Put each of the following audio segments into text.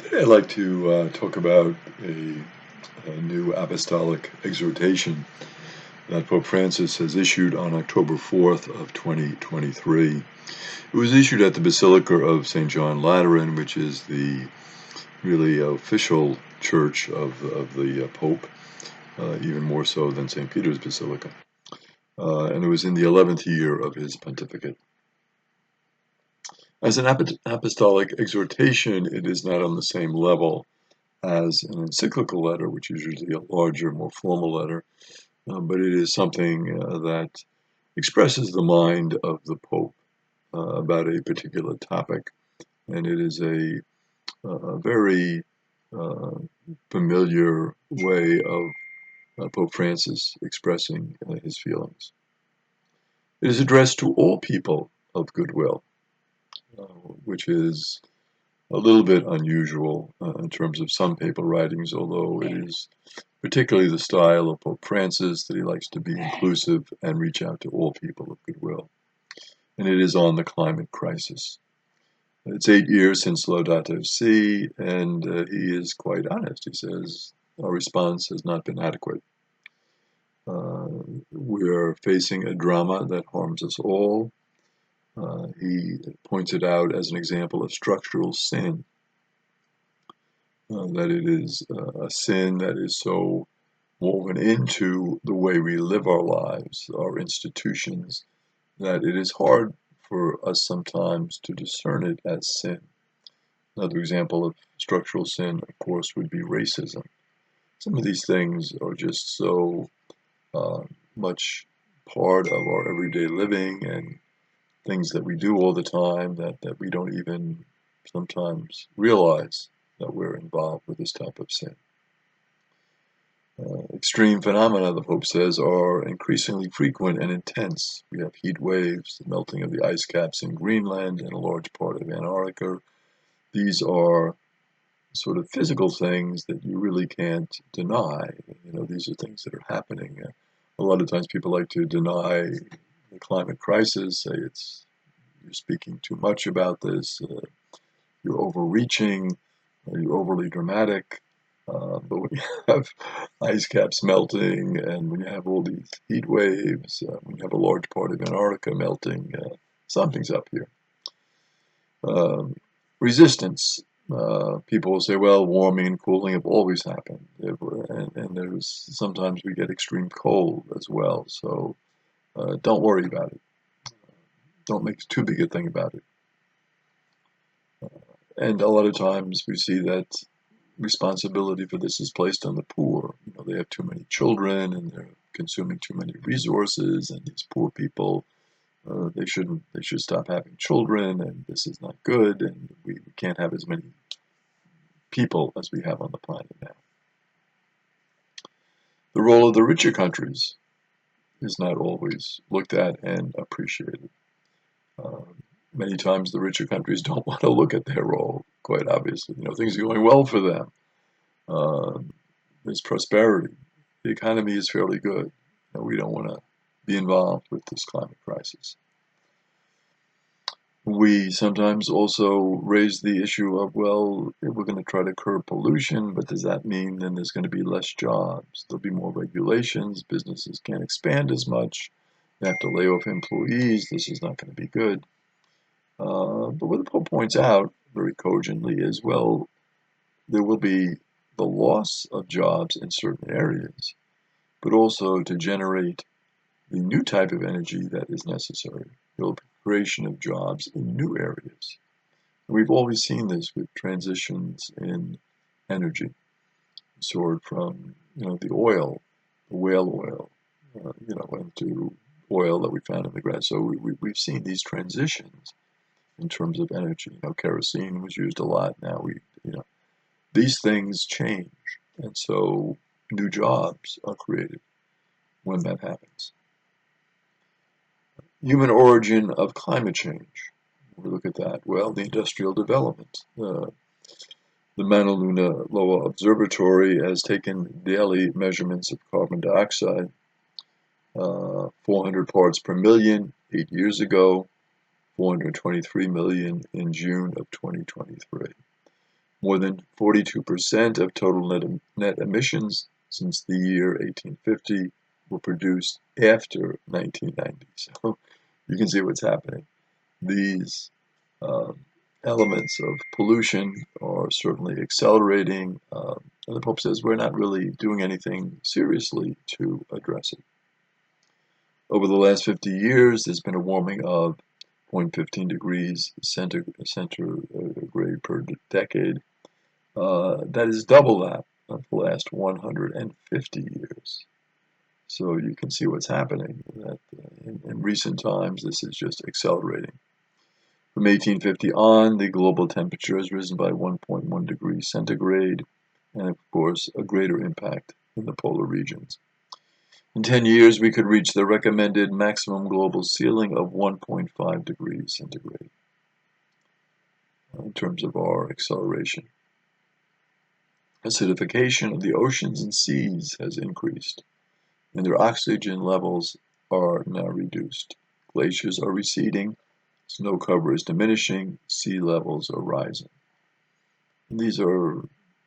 Today I'd like to talk about a new apostolic exhortation that Pope Francis has issued on October 4th of 2023. It was issued at the Basilica of St. John Lateran, which is the really official church of the Pope, even more so than St. Peter's Basilica. And it was in the 11th year of his pontificate. As an apostolic exhortation, it is not on the same level as an encyclical letter, which is usually a larger, more formal letter, but it is something that expresses the mind of the Pope about a particular topic, and it is a very familiar way of Pope Francis expressing his feelings. It is addressed to all people of goodwill, which is a little bit unusual in terms of some papal writings, although it is particularly the style of Pope Francis that he likes to be inclusive and reach out to all people of goodwill. And it is on the climate crisis. It's 8 years since Laudate Si, and he is quite honest. He says, our response has not been adequate. We are facing a drama that harms us all. He points it out as an example of structural sin. That it is a sin that is so woven into the way we live our lives, our institutions, that it is hard for us sometimes to discern it as sin. Another example of structural sin, of course, would be racism. Some of these things are just so much part of our everyday living and things that we do all the time that we don't even sometimes realize that we're involved with this type of sin. Extreme phenomena, the Pope says, are increasingly frequent and intense. We have heat waves, the melting of the ice caps in Greenland and a large part of Antarctica. These are sort of physical things that you really can't deny. These are things that are happening. A lot of times people like to deny the climate crisis, say you're speaking too much about this, you're overreaching, you're overly dramatic. But when you have ice caps melting and when you have all these heat waves, when you have a large part of Antarctica melting, something's up here. Resistance. People will say, well, warming and cooling have always happened. And there's sometimes we get extreme cold as well. So don't worry about it. Don't make too big a thing about it. And a lot of times we see that responsibility for this is placed on the poor. They have too many children and they're consuming too many resources, and these poor people, they should stop having children, and this is not good, and we can't have as many people as we have on the planet now. The role of the richer countries is not always looked at and appreciated. Many times the richer countries don't want to look at their role, quite obviously. Things are going well for them. There's prosperity. The economy is fairly good. We don't want to be involved with this climate crisis. We sometimes also raise the issue of, well, we're going to try to curb pollution, but does that mean then there's going to be less jobs? There'll be more regulations. Businesses can't expand as much. They have to lay off employees. This is not going to be good. But what the Pope points out very cogently is, well, there will be the loss of jobs in certain areas, but also to generate the new type of energy that is necessary. There will be creation of jobs in new areas. We've always seen this with transitions in energy. We saw it from, the oil, the whale oil, into oil that we found in the ground. So we've seen these transitions in terms of energy. Kerosene was used a lot. Now these things change, and so new jobs are created when that happens. Human origin of climate change. We look at that. Well, the industrial development. The Mauna Loa Observatory has taken daily measurements of carbon dioxide, 400 parts per million 8 years ago, 423 million in June of 2023. More than 42% of total net emissions since the year 1850 were produced after 1990. So you can see what's happening. These um, elements of pollution are certainly accelerating. And the Pope says we're not really doing anything seriously to address it. Over the last 50 years, there's been a warming of 0.15 degrees centigrade per decade. That is double that of the last 150 years. So you can see what's happening. That in recent times, this is just accelerating. From 1850 on, the global temperature has risen by 1.1 degrees centigrade, and of course, a greater impact in the polar regions. In 10 years, we could reach the recommended maximum global ceiling of 1.5 degrees centigrade in terms of our acceleration. Acidification of the oceans and seas has increased, and their oxygen levels are now reduced. Glaciers are receding, snow cover is diminishing, sea levels are rising. And these are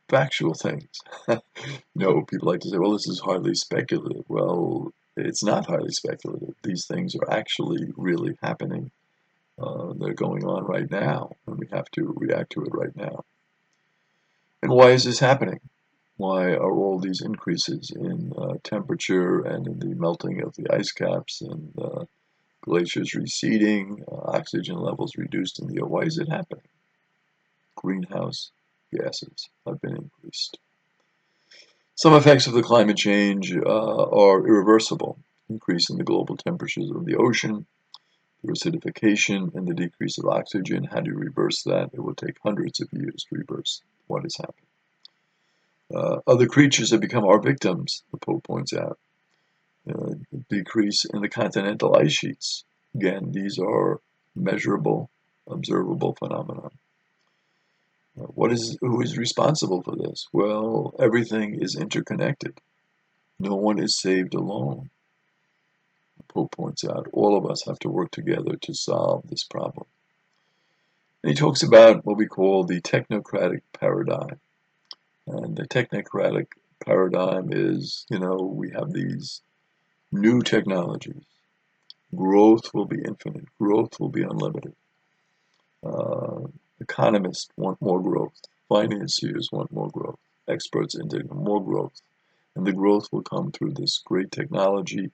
factual things. People like to say, well, this is hardly speculative. Well, it's not highly speculative. These things are actually really happening. They're going on right now, and we have to react to it right now. And why is this happening? Why are all these increases in temperature and in the melting of the ice caps and glaciers receding, oxygen levels reduced in the air? Why is it happening? Greenhouse gases have been increased. Some effects of the climate change are irreversible. Increase in the global temperatures of the ocean, the acidification, and the decrease of oxygen. How do you reverse that? It will take hundreds of years to reverse what has happened. Other creatures have become our victims, the Pope points out. Decrease in the continental ice sheets. Again, these are measurable, observable phenomena. Who is responsible for this? Well, everything is interconnected. No one is saved alone. The Pope points out all of us have to work together to solve this problem. And he talks about what we call the technocratic paradigm. And the technocratic paradigm is, we have these new technologies. Growth will be infinite. Growth will be unlimited. Economists want more growth. Financiers want more growth. Experts indicate more growth. And the growth will come through this great technology.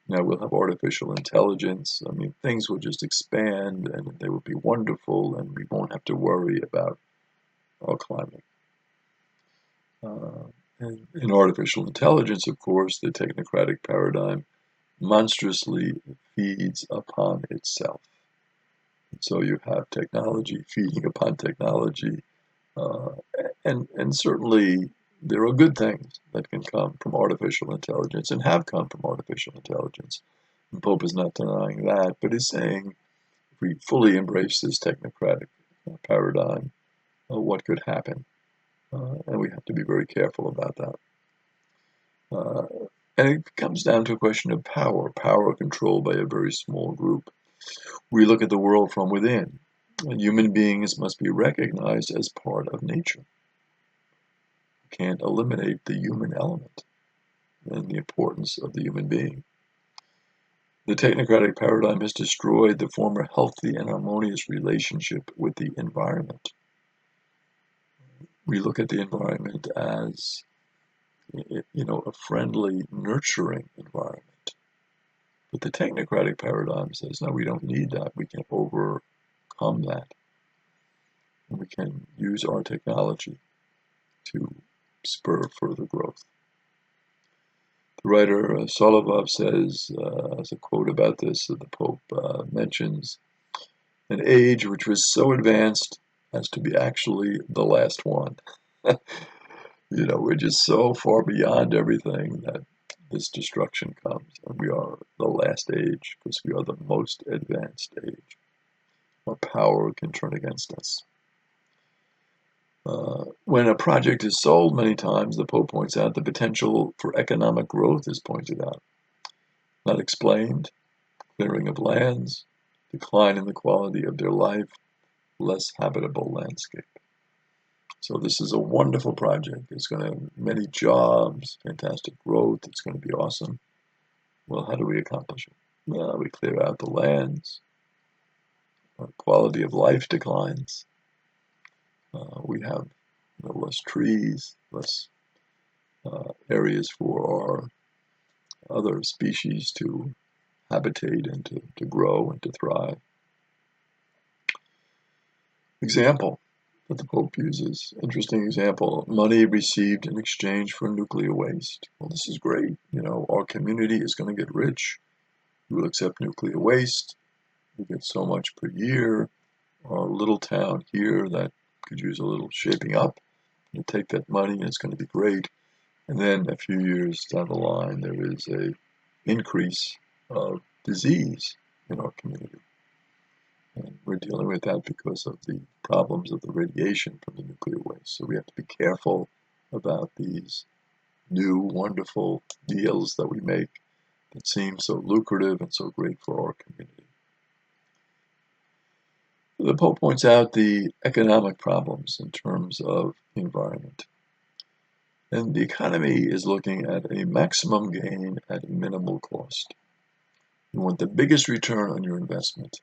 Now we'll have artificial intelligence. Things will just expand and they will be wonderful and we won't have to worry about our climate. And in artificial intelligence, of course, the technocratic paradigm monstrously feeds upon itself. So you have technology feeding upon technology, and certainly there are good things that can come from artificial intelligence and have come from artificial intelligence. The Pope is not denying that, but is saying if we fully embrace this technocratic paradigm, what could happen? And we have to be very careful about that. And it comes down to a question of power controlled by a very small group. We look at the world from within. Human beings must be recognized as part of nature. We can't eliminate the human element and the importance of the human being. The technocratic paradigm has destroyed the former healthy and harmonious relationship with the environment. We look at the environment as, a friendly, nurturing environment. But the technocratic paradigm says, no, we don't need that. We can overcome that. And we can use our technology to spur further growth. The writer Solovov says, as a quote about this, that the Pope mentions, an age which was so advanced as to be actually the last one. We're just so far beyond everything that this destruction comes, and we are the last age because we are the most advanced age. Our power can turn against us. When a project is sold, many times, the Pope points out, the potential for economic growth is pointed out. Not explained, clearing of lands, decline in the quality of their life, less habitable landscape. So this is a wonderful project. It's going to have many jobs, fantastic growth. It's going to be awesome. Well, how do we accomplish it? Well, we clear out the lands. Our quality of life declines. We have less trees, less areas for our other species to habitate and to grow and to thrive. Example that the Pope uses, interesting example, money received in exchange for nuclear waste. Well, this is great. Our community is going to get rich. We will accept nuclear waste. We get so much per year. Our little town here that could use a little shaping up. You take that money and it's going to be great. And then a few years down the line, there is a increase of disease in our community. And we're dealing with that because of the problems of the radiation from the nuclear waste. So we have to be careful about these new, wonderful deals that we make that seem so lucrative and so great for our community. The Pope points out the economic problems in terms of the environment. And the economy is looking at a maximum gain at a minimal cost. You want the biggest return on your investment,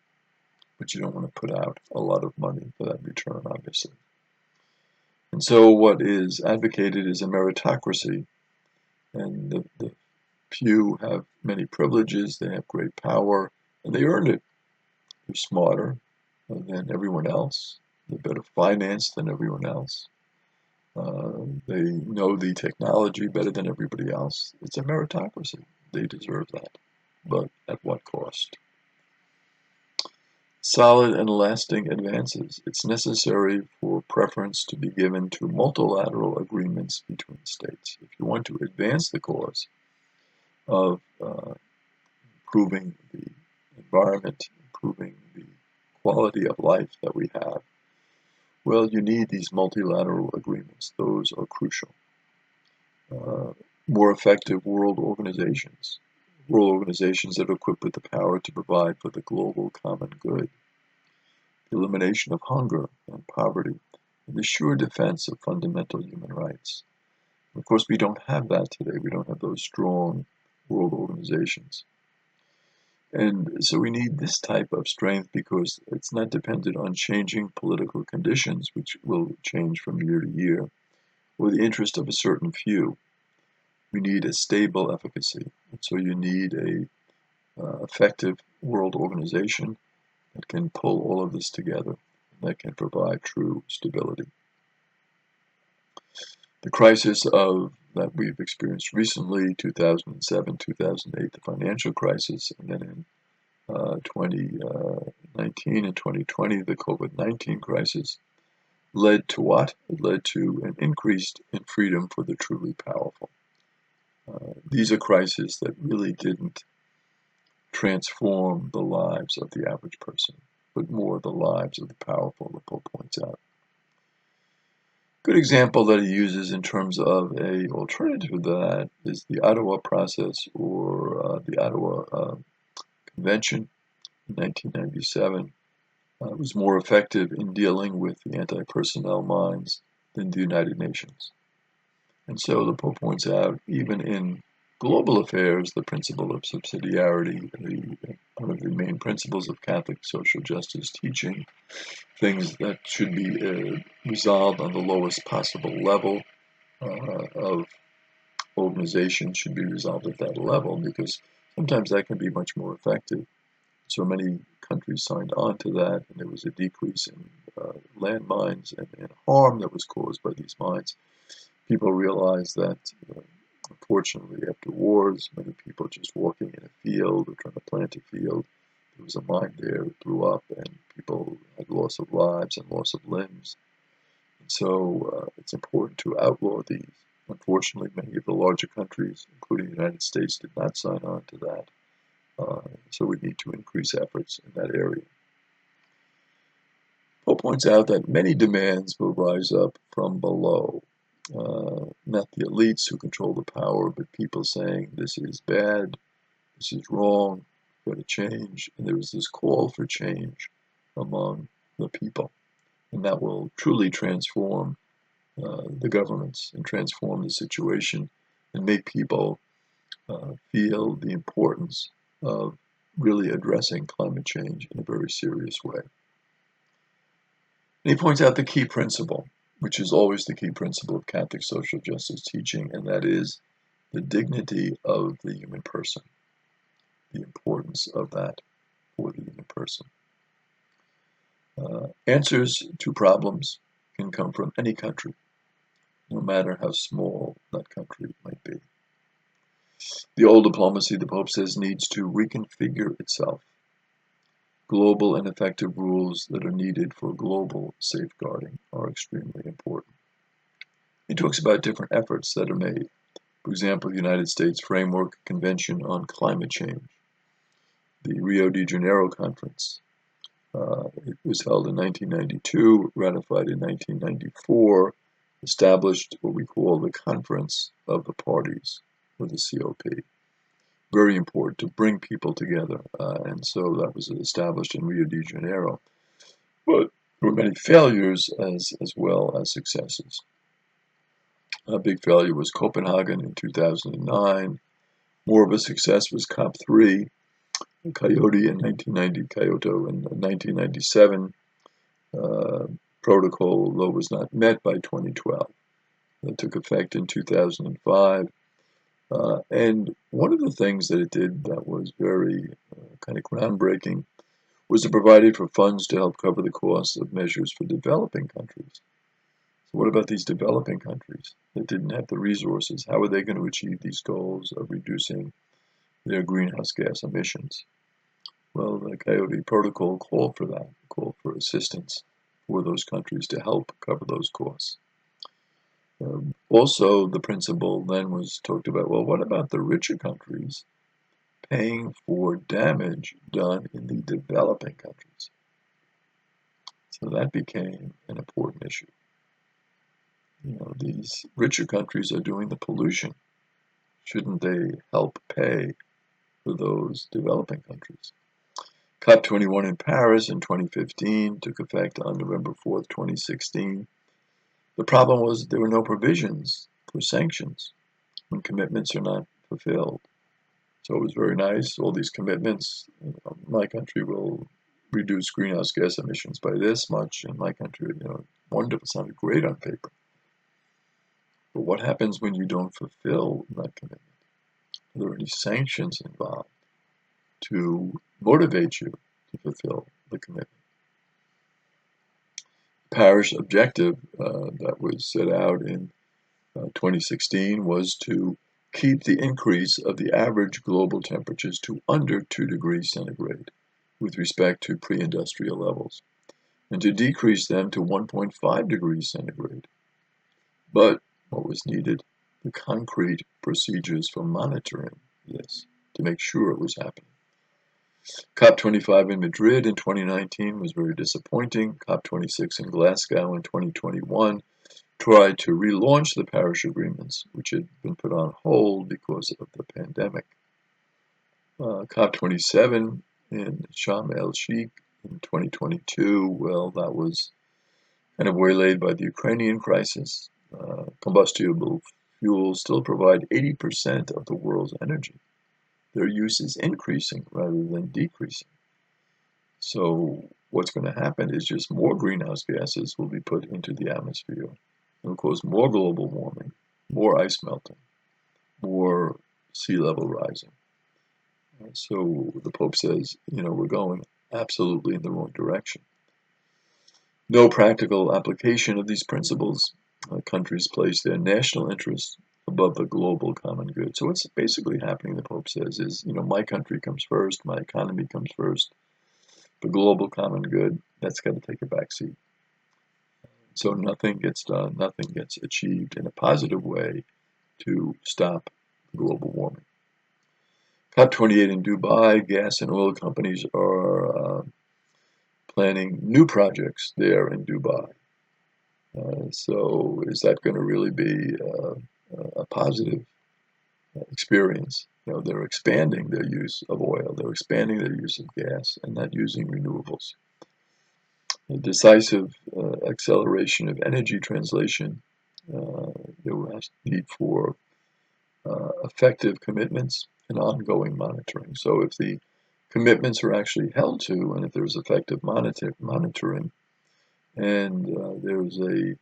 but you don't want to put out a lot of money for that return, obviously. And so what is advocated is a meritocracy, and the few have many privileges, they have great power, and they earned it. They're smarter than everyone else, they're better financed than everyone else. They know the technology better than everybody else. It's a meritocracy. They deserve that. But at what cost? Solid and lasting advances. It's necessary for preference to be given to multilateral agreements between states. If you want to advance the cause of improving the environment, improving the quality of life that we have, well, you need these multilateral agreements. Those are crucial. More effective world organizations that are equipped with the power to provide for the global common good, the elimination of hunger and poverty, and the sure defense of fundamental human rights. Of course, we don't have that today. We don't have those strong world organizations. And so we need this type of strength because it's not dependent on changing political conditions, which will change from year to year, or the interest of a certain few. We need a stable efficacy. And so you need a effective world organization that can pull all of this together, and that can provide true stability. The crisis that we've experienced recently, 2007, 2008, the financial crisis, and then in 2019 and 2020, the COVID-19 crisis, led to what? It led to an increase in freedom for the truly powerful. These are crises that really didn't transform the lives of the average person, but more the lives of the powerful, the Pope points out. Good example that he uses in terms of a alternative to that is the Ottawa process or the Ottawa Convention in 1997. Was more effective in dealing with the anti-personnel mines than the United Nations. And so the Pope points out, even in global affairs, the principle of subsidiarity, one of the main principles of Catholic social justice teaching, things that should be resolved on the lowest possible level of organization should be resolved at that level, because sometimes that can be much more effective. So many countries signed on to that, and there was a decrease in landmines and harm that was caused by these mines. People realized that, unfortunately, after wars, many people just walking in a field or trying to plant a field, there was a mine there, it blew up, and people had loss of lives and loss of limbs. And so it's important to outlaw these. Unfortunately, many of the larger countries, including the United States, did not sign on to that. So we need to increase efforts in that area. Pope points out that many demands will rise up from below. Not the elites who control the power, but people saying this is bad, this is wrong, we've got to change. And there is this call for change among the people. And that will truly transform the governments and transform the situation and make people feel the importance of really addressing climate change in a very serious way. And he points out the key principle, which is always the key principle of Catholic social justice teaching, and that is the dignity of the human person, the importance of that for the human person. Answers to problems can come from any country, no matter how small that country might be. The old diplomacy, the Pope says, needs to reconfigure itself. Global and effective rules that are needed for global safeguarding are extremely important. He talks about different efforts that are made. For example, the United States Framework Convention on Climate Change, the Rio de Janeiro Conference. It was held in 1992, ratified in 1994, established what we call the Conference of the Parties, or the COP. Very important to bring people together, and so that was established in Rio de Janeiro. But there were many failures as well as successes. A big failure was Copenhagen in 2009. More of a success was COP3, Kyoto in 1997. Protocol, though, was not met by 2012. That took effect in 2005. And one of the things that it did that was very kind of groundbreaking was it provided for funds to help cover the costs of measures for developing countries. So what about these developing countries that didn't have the resources? How are they going to achieve these goals of reducing their greenhouse gas emissions? Well, the Kyoto Protocol called for that, called for assistance for those countries to help cover those costs. Also, the principle then was talked about, well, what about the richer countries paying for damage done in the developing countries? So that became an important issue. These richer countries are doing the pollution. Shouldn't they help pay for those developing countries? COP21 in Paris in 2015 took effect on November 4th, 2016. The problem was there were no provisions for sanctions when commitments are not fulfilled. So it was very nice, all these commitments. My country will reduce greenhouse gas emissions by this much, and my country, wonderful, sounded great on paper. But what happens when you don't fulfill that commitment? Are there any sanctions involved to motivate you to fulfill the commitment? The Paris objective that was set out in 2016 was to keep the increase of the average global temperatures to under 2 degrees centigrade with respect to pre-industrial levels, and to decrease them to 1.5 degrees centigrade. But what was needed? The concrete procedures for monitoring this to make sure it was happening. COP25 in Madrid in 2019 was very disappointing. COP26 in Glasgow in 2021 tried to relaunch the Paris agreements, which had been put on hold because of the pandemic. COP27 in Sharm el-Sheikh in 2022, well, that was kind of waylaid by the Ukrainian crisis. Combustible fuels still provide 80% of the world's energy. Their use is increasing rather than decreasing. So what's going to happen is just more greenhouse gases will be put into the atmosphere. It will cause more global warming, more ice melting, more sea level rising. So the Pope says, we're going absolutely in the wrong direction. No practical application of these principles. Countries place their national interests above the global common good. So what's basically happening, the Pope says, is, my country comes first, my economy comes first. The global common good, that's got to take a back seat. So nothing gets done, nothing gets achieved in a positive way to stop global warming. COP28 in Dubai, gas and oil companies are planning new projects there in Dubai. So is that going to really be a positive experience? They're expanding their use of oil, they're expanding their use of gas, and not using renewables. A decisive acceleration of energy translation There was need for effective commitments and ongoing monitoring. So if the commitments are actually held to, and if there's effective monitoring, and there's a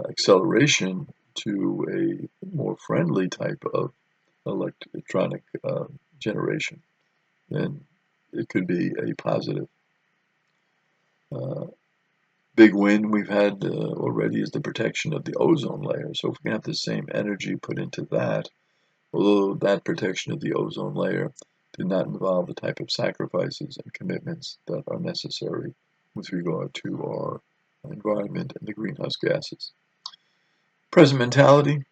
acceleration to a more friendly type of electronic generation, then it could be a positive. Big win we've had already is the protection of the ozone layer. So if we can have the same energy put into that, although that protection of the ozone layer did not involve the type of sacrifices and commitments that are necessary with regard to our environment and the greenhouse gases. Present mentality,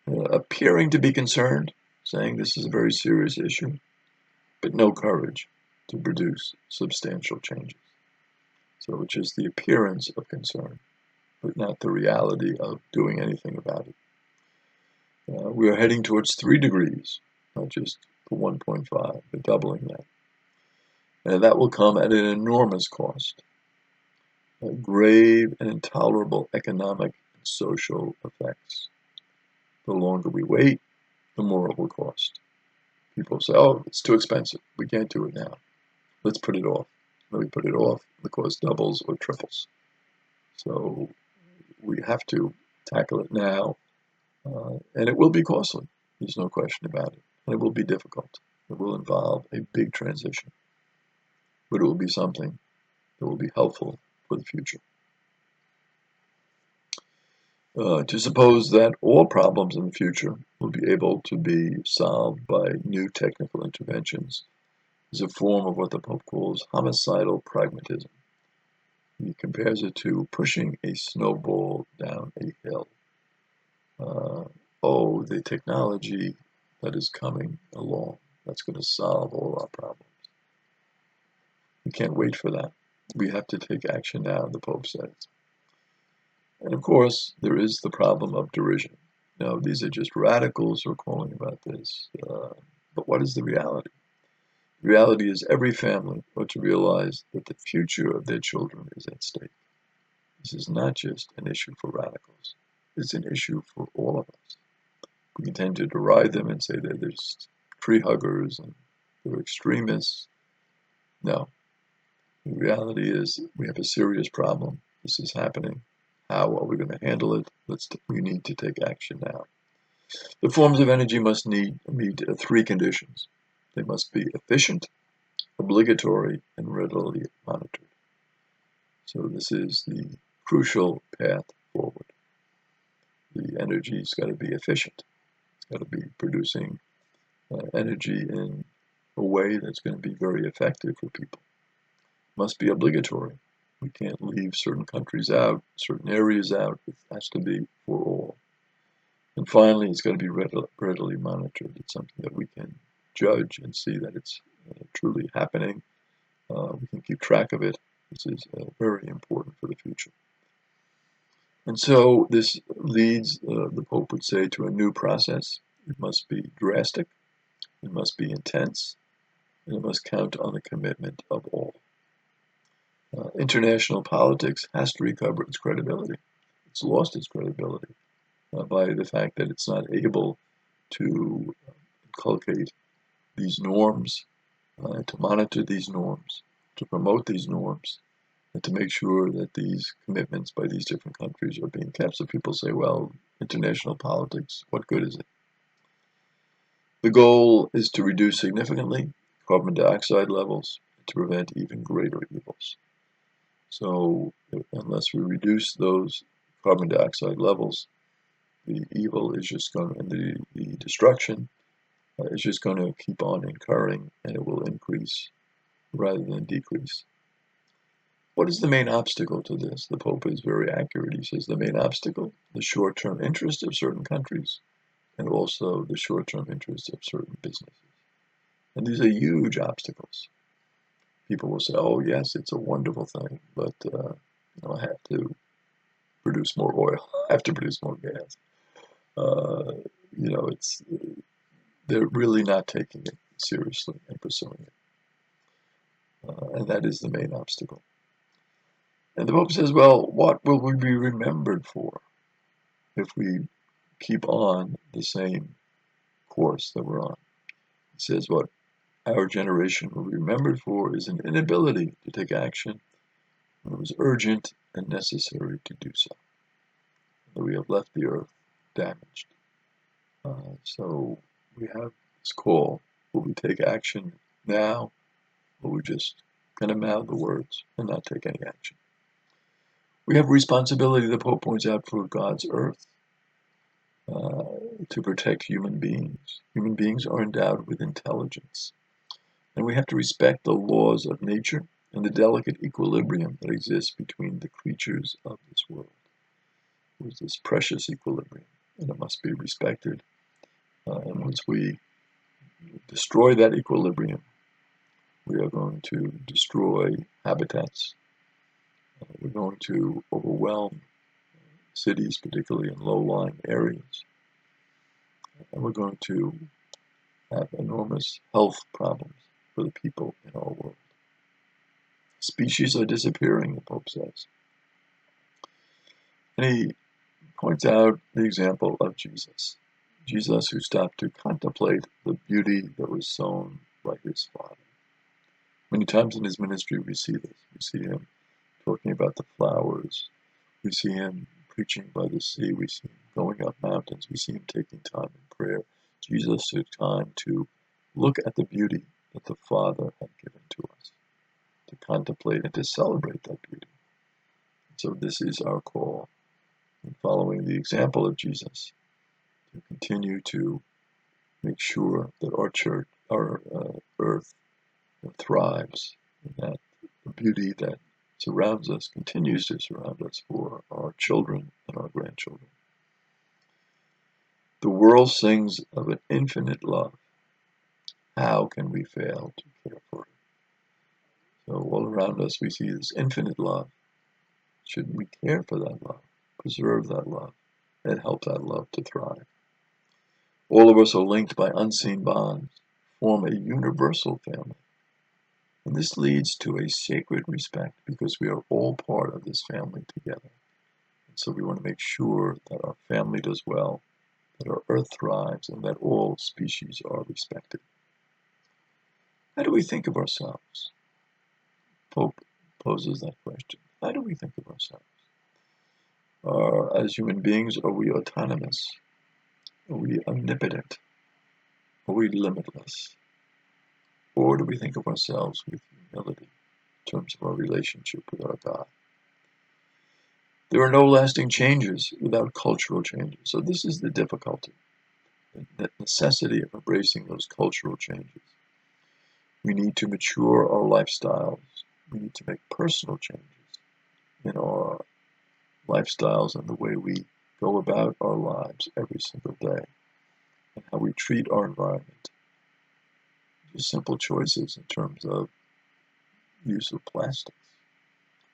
appearing to be concerned, saying this is a very serious issue, but no courage to produce substantial changes. So it's just the appearance of concern, but not the reality of doing anything about it. We are heading towards 3 degrees, not just the 1.5, but doubling that. And that will come at an enormous cost. Grave and intolerable economic and social effects. The longer we wait, the more it will cost. People say, oh, it's too expensive. We can't do it now. Let's put it off. When we put it off, the cost doubles or triples. So we have to tackle it now, and it will be costly. There's no question about it. And it will be difficult. It will involve a big transition. But it will be something that will be helpful for the future. To suppose that all problems in the future will be able to be solved by new technical interventions is a form of what the Pope calls homicidal pragmatism. He compares it to pushing a snowball down a hill. The technology that is coming along, that's going to solve all our problems. We can't wait for that. We have to take action now, the Pope says. And of course, there is the problem of derision. Now, these are just radicals who are calling about this. But what is the reality? The reality is every family ought to realize that the future of their children is at stake. This is not just an issue for radicals. It's an issue for all of us. We tend to deride them and say that they're tree huggers and they're extremists. No. The reality is we have a serious problem. This is happening. How are we going to handle it? We need to take action now. The forms of energy must meet 3 conditions. They must be efficient, obligatory, and readily monitored. So this is the crucial path forward. The energy's got to be efficient. It's got to be producing energy in a way that's going to be very effective for people. It must be obligatory. We can't leave certain countries out, certain areas out. It has to be for all. And finally, it's got to be readily monitored. It's something that we can judge and see that it's truly happening. We can keep track of it. This is very important for the future. And so this leads, the Pope would say, to a new process. It must be drastic, it must be intense, and it must count on the commitment of all. International politics has to recover its credibility. It's lost its credibility by the fact that it's not able to inculcate these norms, to monitor these norms, to promote these norms, and to make sure that these commitments by these different countries are being kept. So people say, well, international politics, what good is it? The goal is to reduce significantly carbon dioxide levels to prevent even greater evils. So unless we reduce those carbon dioxide levels, the evil is just going, and the destruction is just going to keep on incurring, and it will increase rather than decrease. What is the main obstacle to this? The Pope is very accurate. He says the main obstacle, the short-term interest of certain countries, and also the short-term interest of certain businesses. And these are huge obstacles. People will say, oh, yes, it's a wonderful thing, but I have to produce more oil. I have to produce more gas. They're really not taking it seriously and pursuing it. And that is the main obstacle. And the Pope says, well, what will we be remembered for? if we keep on the same course that we're on. It says what our generation will be remembered for is an inability to take action when it was urgent and necessary to do so. That we have left the earth damaged. So we have this call. Will we take action now, or we just kind of mouth the words and not take any action? We have responsibility, the Pope points out, for God's earth, to protect human beings. Human beings are endowed with intelligence, and we have to respect the laws of nature and the delicate equilibrium that exists between the creatures of this world. There's this precious equilibrium, and it must be respected. And once we destroy that equilibrium, we are going to destroy habitats. We're going to overwhelm cities, particularly in low-lying areas. And we're going to have enormous health problems for the people in our world. Species are disappearing, the Pope says. And he points out the example of Jesus. Jesus, who stopped to contemplate the beauty that was sown by his Father. Many times in his ministry we see this. We see him talking about the flowers. We see him preaching by the sea. We see him going up mountains. We see him taking time in prayer. Jesus took time to look at the beauty that the Father had given to us, to contemplate and to celebrate that beauty. So this is our call, in following the example of Jesus, to continue to make sure that our church, our earth, thrives, and that the beauty that surrounds us continues to surround us for our children and our grandchildren. The world sings of an infinite love. How can we fail to care for it? So all around us we see this infinite love. Shouldn't we care for that love, preserve that love, and help that love to thrive? All of us are linked by unseen bonds, form a universal family. And this leads to a sacred respect because we are all part of this family together. And so we want to make sure that our family does well, that our earth thrives, and that all species are respected. How do we think of ourselves? Pope poses that question. How do we think of ourselves? As human beings, are we autonomous? Are we omnipotent? Are we limitless? Or do we think of ourselves with humility in terms of our relationship with our God? There are no lasting changes without cultural changes. So this is the difficulty, the necessity of embracing those cultural changes. We need to mature our lifestyles. We need to make personal changes in our lifestyles and the way we go about our lives every single day and how we treat our environment. Just simple choices in terms of use of plastics,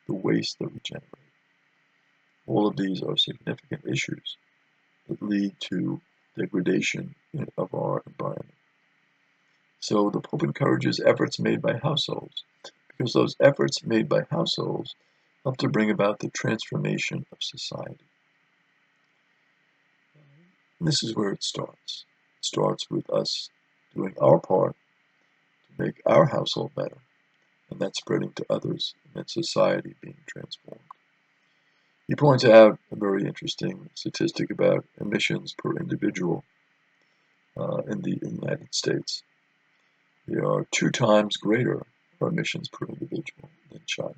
the waste that we generate. All of these are significant issues that lead to degradation of our environment. So the Pope encourages efforts made by households, because those efforts made by households help to bring about the transformation of society. And this is where it starts. It starts with us doing our part to make our household better, and that's spreading to others, and then society being transformed. He points out a very interesting statistic about emissions per individual in the United States. They are 2 times greater for emissions per individual than China,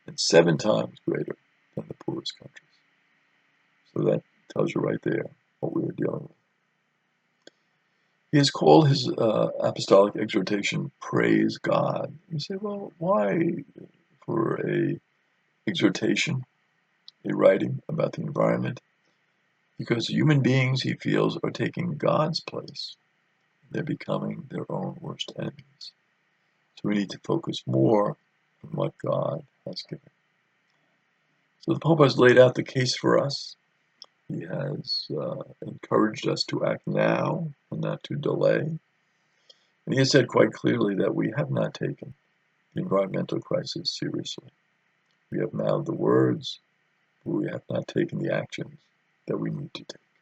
and 7 times greater than the poorest countries. So that tells you right there what we are dealing with. He has called his apostolic exhortation, Praise God. You say, well, why for a exhortation, a writing about the environment? Because human beings, he feels, are taking God's place. They're becoming their own worst enemies. So we need to focus more on what God has given. So the Pope has laid out the case for us. He has encouraged us to act now and not to delay. And he has said quite clearly that we have not taken the environmental crisis seriously. We have mouthed the words, but we have not taken the actions that we need to take.